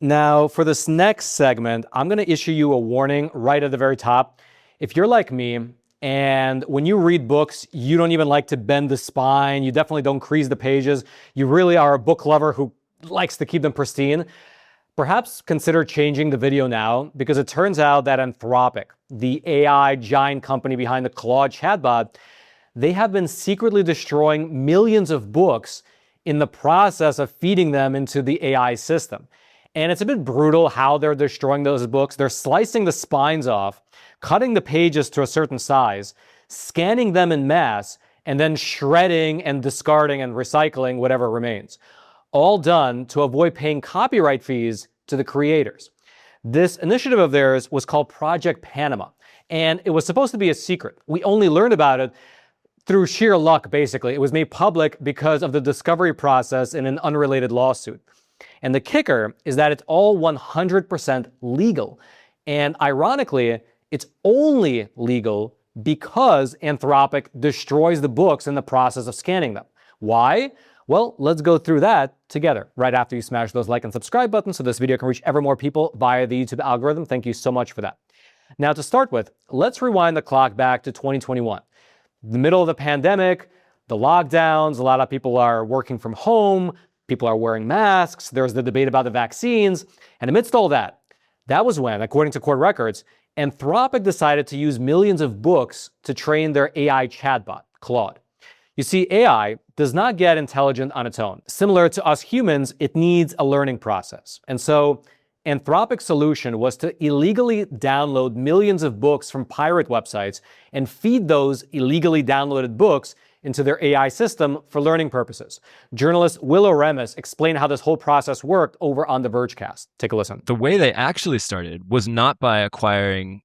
Now, for this next segment, I'm going to issue you a warning right at the very top. If you're like me, and when you read books, you don't even like to bend the spine, you definitely don't crease the pages, you really are a book lover who likes to keep them pristine, perhaps consider changing the video now, because it turns out that Anthropic, the AI giant company behind the Claude chatbot, they have been secretly destroying millions of books in the process of feeding them into the AI system. And it's a bit brutal how they're destroying those books. They're slicing the spines off, cutting the pages to a certain size, scanning them in mass, and then shredding and discarding and recycling whatever remains. All done to avoid paying copyright fees to the creators. This initiative of theirs was called Project Panama, and it was supposed to be a secret. We only learned about it through sheer luck, basically. It was made public because of the discovery process in an unrelated lawsuit. And the kicker is that it's all 100% legal. And ironically, it's only legal because Anthropic destroys the books in the process of scanning them. Why? Well, let's go through that together right after you smash those like and subscribe buttons so this video can reach ever more people via the YouTube algorithm. Thank you so much for that. Now, to start with, let's rewind the clock back to 2021. The middle of the pandemic, the lockdowns, a lot of people are working from home, people are wearing masks, there's the debate about the vaccines, and amidst all that, that was when, according to court records, Anthropic decided to use millions of books to train their AI chatbot, Claude. You see, AI does not get intelligent on its own. Similar to us humans, it needs a learning process. And so Anthropic's solution was to illegally download millions of books from pirate websites and feed those illegally downloaded books into their AI system for learning purposes. Journalist Willow Remis explained how this whole process worked over on the Vergecast. Take a listen. The way they actually started was not by acquiring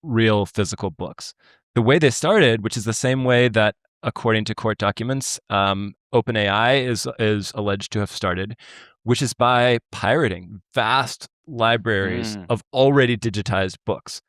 real physical books. The way they started, which is the same way that, according to court documents, OpenAI is alleged to have started, which is by pirating vast libraries of already digitized books.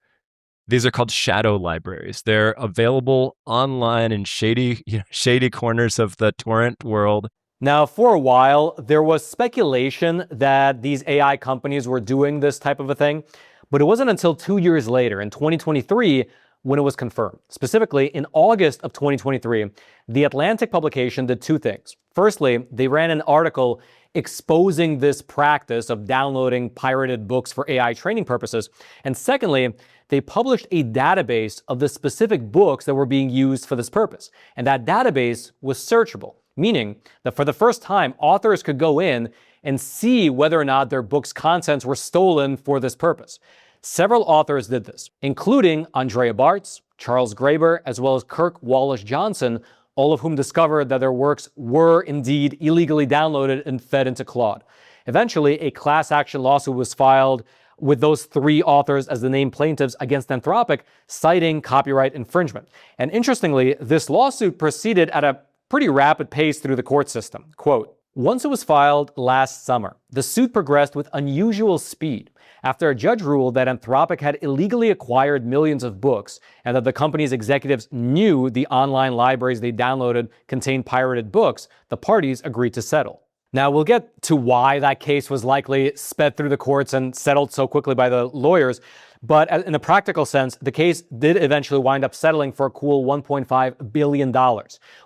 These are called shadow libraries. They're available online in shady corners of the torrent world. Now, for a while, there was speculation that these AI companies were doing this type of a thing, but it wasn't until 2 years later, in 2023, when it was confirmed. Specifically, in August of 2023, The Atlantic publication did two things. Firstly, they ran an article exposing this practice of downloading pirated books for AI training purposes. And secondly, they published a database of the specific books that were being used for this purpose. And that database was searchable, meaning that for the first time, authors could go in and see whether or not their book's contents were stolen for this purpose. Several authors did this, including Andrea Bartz, Charles Graeber, as well as Kirk Wallace Johnson, all of whom discovered that their works were indeed illegally downloaded and fed into Claude. Eventually, a class action lawsuit was filed with those three authors as the named plaintiffs against Anthropic, citing copyright infringement. And interestingly, this lawsuit proceeded at a pretty rapid pace through the court system. Quote, once it was filed last summer, the suit progressed with unusual speed after a judge ruled that Anthropic had illegally acquired millions of books and that the company's executives knew the online libraries they downloaded contained pirated books. The parties agreed to settle. Now, we'll get to why that case was likely sped through the courts and settled so quickly by the lawyers, but in a practical sense, the case did eventually wind up settling for a cool $1.5 billion,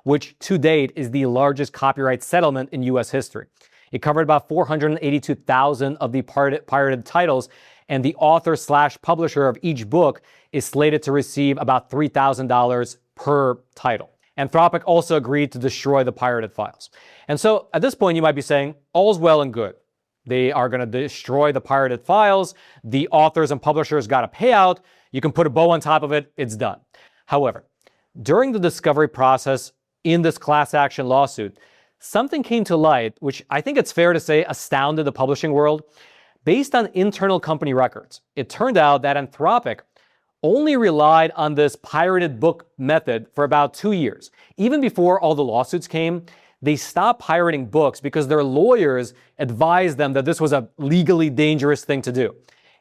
which to date is the largest copyright settlement in U.S. history. It covered about 482,000 of the pirated titles, and the author/publisher of each book is slated to receive about $3,000 per title. Anthropic also agreed to destroy the pirated files. And so at this point, you might be saying, all's well and good. They are going to destroy the pirated files. The authors and publishers got a payout. You can put a bow on top of it. It's done. However, during the discovery process in this class action lawsuit, something came to light, which I think it's fair to say astounded the publishing world. Based on internal company records, it turned out that Anthropic only relied on this pirated book method for about 2 years. Even before all the lawsuits came, they stopped pirating books because their lawyers advised them that this was a legally dangerous thing to do.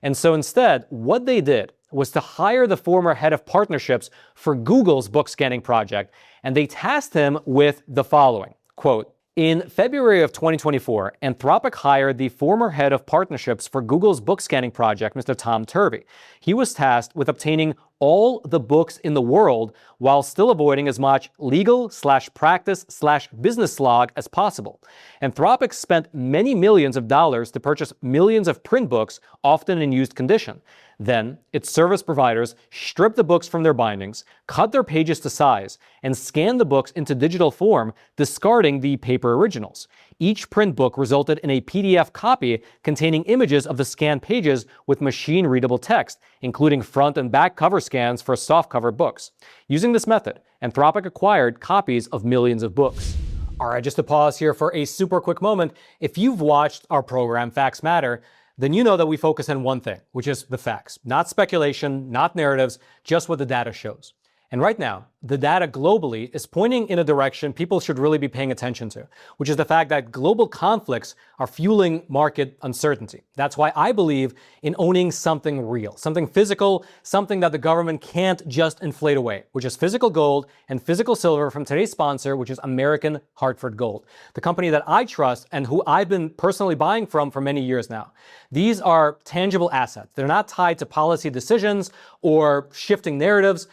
And so instead, what they did was to hire the former head of partnerships for Google's book scanning project, and they tasked him with the following, quote, In February of 2024, Anthropic hired the former head of partnerships for Google's book scanning project, Mr. Tom Turvey. He was tasked with obtaining all the books in the world while still avoiding as much legal/practice/business slog as possible. Anthropic spent many millions of dollars to purchase millions of print books, often in used condition. Then, its service providers stripped the books from their bindings, cut their pages to size, and scanned the books into digital form, discarding the paper originals. Each print book resulted in a PDF copy containing images of the scanned pages with machine-readable text, including front and back cover scans for softcover books. Using this method, Anthropic acquired copies of millions of books. All right, just to pause here for a super quick moment. If you've watched our program, Facts Matter, then you know that we focus on one thing, which is the facts. Not speculation, not narratives, just what the data shows. And right now, the data globally is pointing in a direction people should really be paying attention to, which is the fact that global conflicts are fueling market uncertainty. That's why I believe in owning something real, something physical, something that the government can't just inflate away, which is physical gold and physical silver from today's sponsor, which is American Hartford Gold, the company that I trust and who I've been personally buying from for many years now. These are tangible assets. They're not tied to policy decisions or shifting narratives.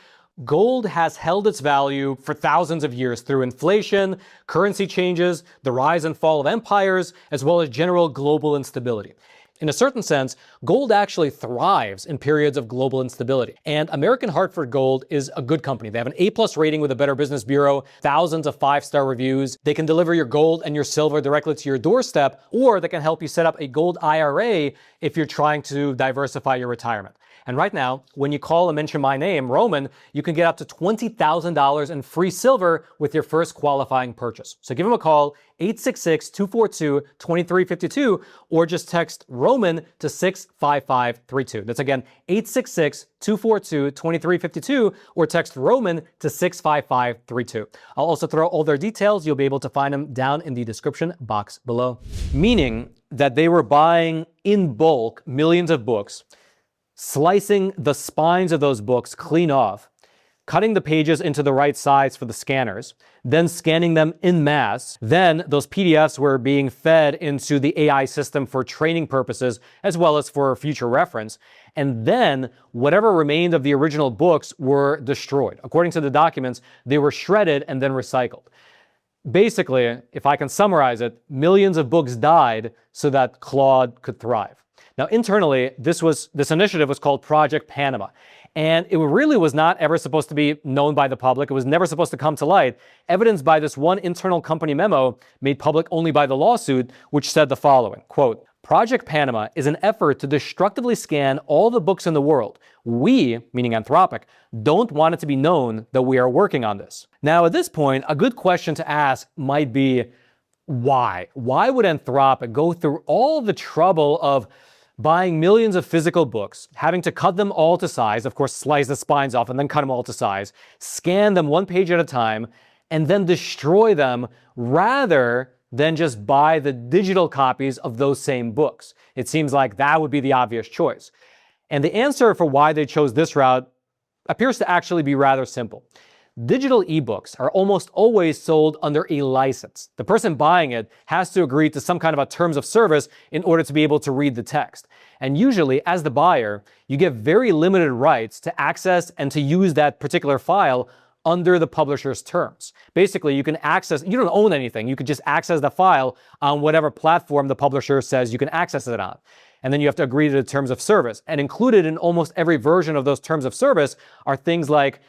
Gold has held its value for thousands of years through inflation, currency changes, the rise and fall of empires, as well as general global instability. In a certain sense, gold actually thrives in periods of global instability. And American Hartford Gold is a good company. They have an A+ rating with the Better Business Bureau, thousands of 5-star reviews. They can deliver your gold and your silver directly to your doorstep, or they can help you set up a gold IRA if you're trying to diversify your retirement. And right now, when you call and mention my name, Roman, you can get up to $20,000 in free silver with your first qualifying purchase. So give them a call, 866-242-2352, or just text Roman to 65532. That's again, 866-242-2352, or text Roman to 65532. I'll also throw all their details. You'll be able to find them down in the description box below. Meaning that they were buying in bulk millions of books, slicing the spines of those books clean off, cutting the pages into the right size for the scanners, then scanning them en masse. Then those PDFs were being fed into the AI system for training purposes as well as for future reference. And then whatever remained of the original books were destroyed. According to the documents, they were shredded and then recycled. Basically, if I can summarize it, millions of books died so that Claude could thrive. Now, internally, this initiative was called Project Panama, and it really was not ever supposed to be known by the public. It was never supposed to come to light, evidenced by this one internal company memo made public only by the lawsuit, which said the following, quote, "Project Panama is an effort to destructively scan all the books in the world. We, meaning Anthropic, don't want it to be known that we are working on this." Now, at this point, a good question to ask might be, why? Why would Anthropic go through all the trouble of buying millions of physical books, having to cut them all to size, of course, slice the spines off and then cut them all to size, scan them one page at a time, and then destroy them rather than just buy the digital copies of those same books? It seems like that would be the obvious choice. And the answer for why they chose this route appears to actually be rather simple. Digital ebooks are almost always sold under a license. The person buying it has to agree to some kind of a terms of service in order to be able to read the text. And usually, as the buyer, you get very limited rights to access and to use that particular file under the publisher's terms. Basically, you can access, you don't own anything. You can just access the file on whatever platform the publisher says you can access it on. And then you have to agree to the terms of service. And included in almost every version of those terms of service are things like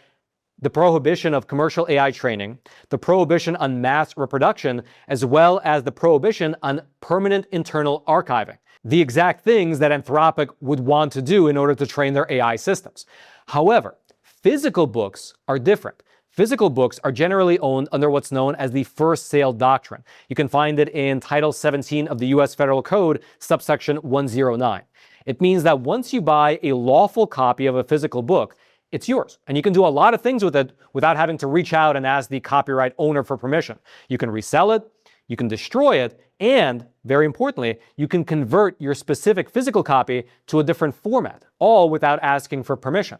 the prohibition of commercial AI training, the prohibition on mass reproduction, as well as the prohibition on permanent internal archiving. The exact things that Anthropic would want to do in order to train their AI systems. However, physical books are different. Physical books are generally owned under what's known as the first sale doctrine. You can find it in Title 17 of the U.S. Federal Code, subsection 109. It means that once you buy a lawful copy of a physical book, it's yours. And you can do a lot of things with it without having to reach out and ask the copyright owner for permission. You can resell it, you can destroy it, and, very importantly, you can convert your specific physical copy to a different format, all without asking for permission.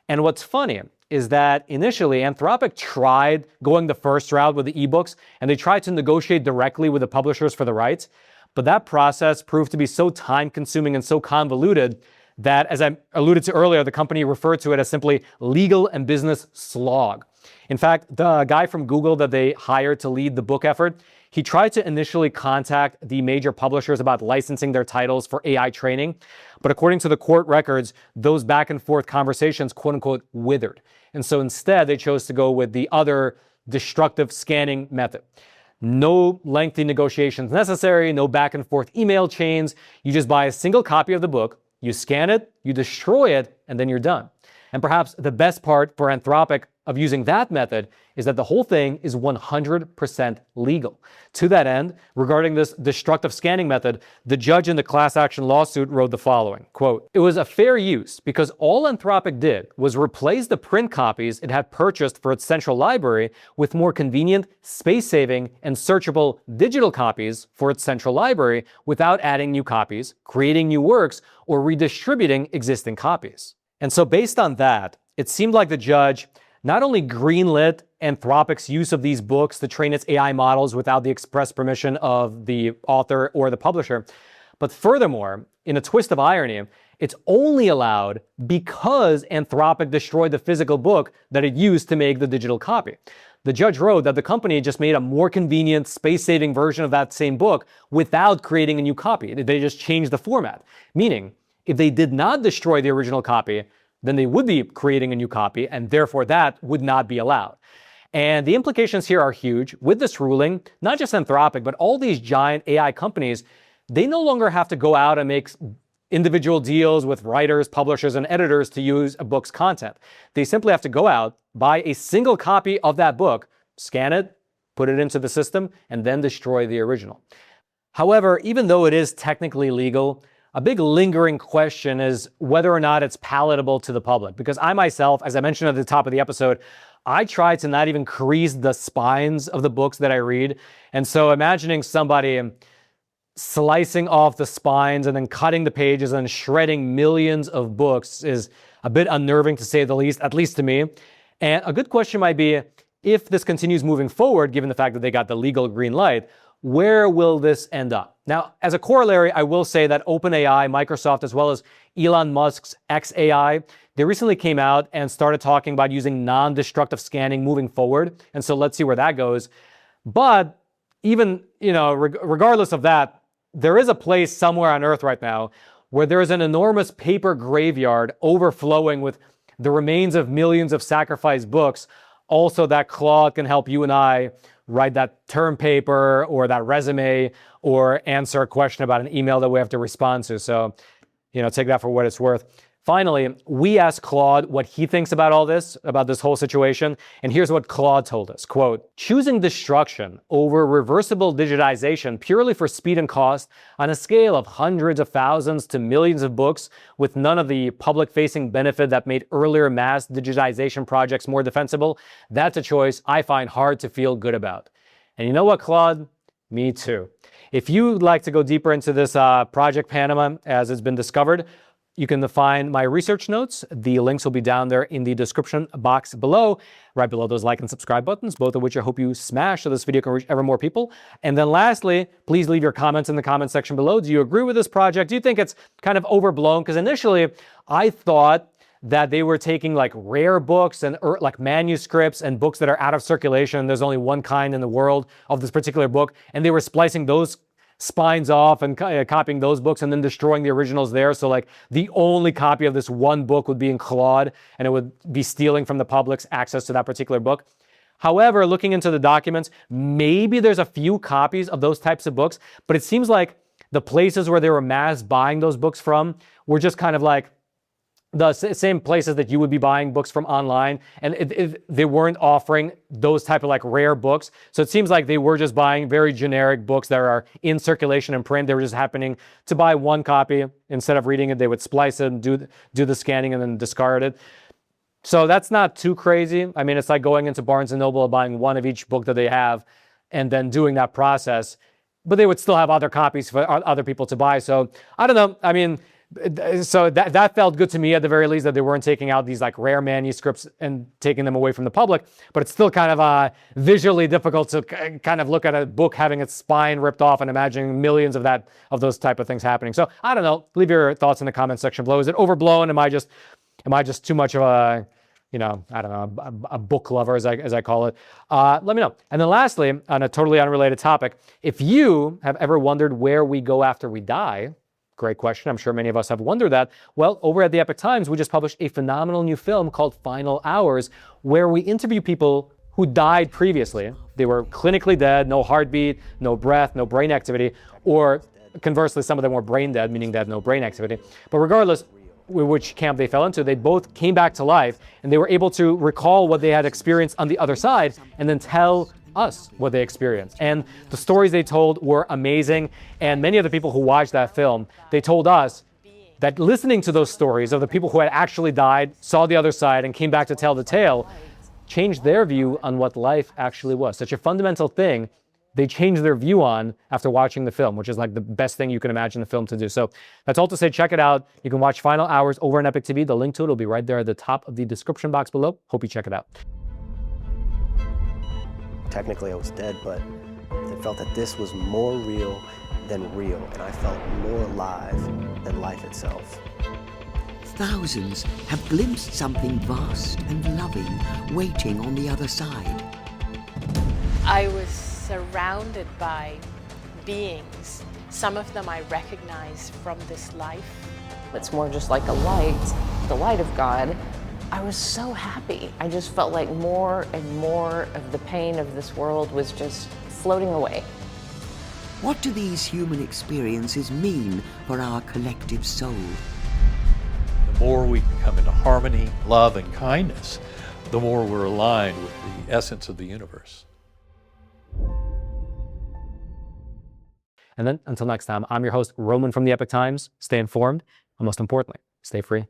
And what's funny is that initially Anthropic tried going the first route with the ebooks, and they tried to negotiate directly with the publishers for the rights. But that process proved to be so time-consuming and so convoluted that, as I alluded to earlier, the company referred to it as simply legal and business slog. In fact, the guy from Google that they hired to lead the book effort, he tried to initially contact the major publishers about licensing their titles for AI training. But according to the court records, those back and forth conversations, quote unquote, withered. And so instead, they chose to go with the other destructive scanning method. No lengthy negotiations necessary, no back and forth email chains. You just buy a single copy of the book, you scan it, you destroy it, and then you're done. And perhaps the best part for Anthropic of using that method is that the whole thing is 100% legal. To that end, regarding this destructive scanning method, the judge in the class action lawsuit wrote the following, quote, "It was a fair use because all Anthropic did was replace the print copies it had purchased for its central library with more convenient, space-saving, and searchable digital copies for its central library without adding new copies, creating new works, or redistributing existing copies." And so based on that, it seemed like the judge not only greenlit Anthropic's use of these books to train its AI models without the express permission of the author or the publisher, but furthermore, in a twist of irony, it's only allowed because Anthropic destroyed the physical book that it used to make the digital copy. The judge wrote that the company just made a more convenient, space-saving version of that same book without creating a new copy. They just changed the format. Meaning, if they did not destroy the original copy, then they would be creating a new copy, and therefore that would not be allowed. And the implications here are huge. With this ruling, not just Anthropic, but all these giant AI companies, they no longer have to go out and make individual deals with writers, publishers, and editors to use a book's content. They simply have to go out, buy a single copy of that book, scan it, put it into the system, and then destroy the original. However, even though it is technically legal, a big lingering question is whether or not it's palatable to the public. Because I myself, as I mentioned at the top of the episode, I try to not even crease the spines of the books that I read. And so imagining somebody slicing off the spines and then cutting the pages and shredding millions of books is a bit unnerving, to say the least, at least to me. And a good question might be, if this continues moving forward, given the fact that they got the legal green light, where will this end up? Now, as a corollary, I will say that OpenAI, Microsoft, as well as Elon Musk's xAI, they recently came out and started talking about using non-destructive scanning moving forward. And so let's see where that goes. But even, regardless of that, there is a place somewhere on Earth right now where there is an enormous paper graveyard overflowing with the remains of millions of sacrificed books. Also, that Claude can help you and I write that term paper or that resume or answer a question about an email that we have to respond to. So, take that for what it's worth. Finally, we asked Claude what he thinks about all this, about this whole situation. And here's what Claude told us, quote, "Choosing destruction over reversible digitization purely for speed and cost on a scale of hundreds of thousands to millions of books with none of the public-facing benefit that made earlier mass digitization projects more defensible, that's a choice I find hard to feel good about." And you know what, Claude? Me too. If you'd like to go deeper into this Project Panama as it's been discovered, you can find my research notes. The links will be down there in the description box below, right below those like and subscribe buttons, both of which I hope you smash so this video can reach ever more people. And then lastly, please leave your comments in the comment section below. Do you agree with this project? Do you think it's kind of overblown? Because initially, I thought that they were taking like rare books and like manuscripts and books that are out of circulation. There's only one kind in the world of this particular book. And they were splicing those spines off and copying those books and then destroying the originals there. So like the only copy of this one book would be in Claude, and it would be stealing from the public's access to that particular book. However, looking into the documents, maybe there's a few copies of those types of books, but it seems like the places where they were mass buying those books from were just kind of like the same places that you would be buying books from online, and they weren't offering those type of like rare books. So it seems like they were just buying very generic books that are in circulation and print. They were just happening to buy one copy. Instead of reading it, they would splice it and do the scanning and then discard it. So that's not too crazy. I mean, it's like going into Barnes & Noble and buying one of each book that they have and then doing that process. But they would still have other copies for other people to buy. So I don't know. I mean, So that felt good to me at the very least, that they weren't taking out these like rare manuscripts and taking them away from the public. But it's still kind of visually difficult to kind of look at a book having its spine ripped off and imagining millions of those type of things happening. So I don't know. Leave your thoughts in the comment section below. Is it overblown? Am I just too much of a, I don't know, a book lover, as I call it? Let me know. And then lastly, on a totally unrelated topic, if you have ever wondered where we go after we die, great question. I'm sure many of us have wondered that. Well, over at the Epic Times, we just published a phenomenal new film called Final Hours, where we interview people who died previously. They were clinically dead, no heartbeat, no breath, no brain activity, or conversely, some of them were brain dead, meaning they had no brain activity. But regardless, which camp they fell into, they both came back to life, and they were able to recall what they had experienced on the other side and then tell us what they experienced. And the stories they told were amazing. And many of the people who watched that film, they told us that listening to those stories of the people who had actually died, saw the other side, and came back to tell the tale, changed their view on what life actually was. Such a fundamental thing they changed their view on after watching the film, which is like the best thing you can imagine the film to do. So that's all to say, check it out. You can watch Final Hours over on Epic TV. The link to it will be right there at the top of the description box below. Hope you check it out. Technically I was dead, but I felt that this was more real than real, and I felt more alive than life itself. Thousands have glimpsed something vast and loving waiting on the other side. I was surrounded by beings. Some of them I recognized from this life. It's more just like a light, the light of God. I was so happy. I just felt like more and more of the pain of this world was just floating away. What do these human experiences mean for our collective soul? The more we can come into harmony, love, and kindness, the more we're aligned with the essence of the universe. And then until next time, I'm your host, Roman from the Epic Times. Stay informed, and most importantly, stay free.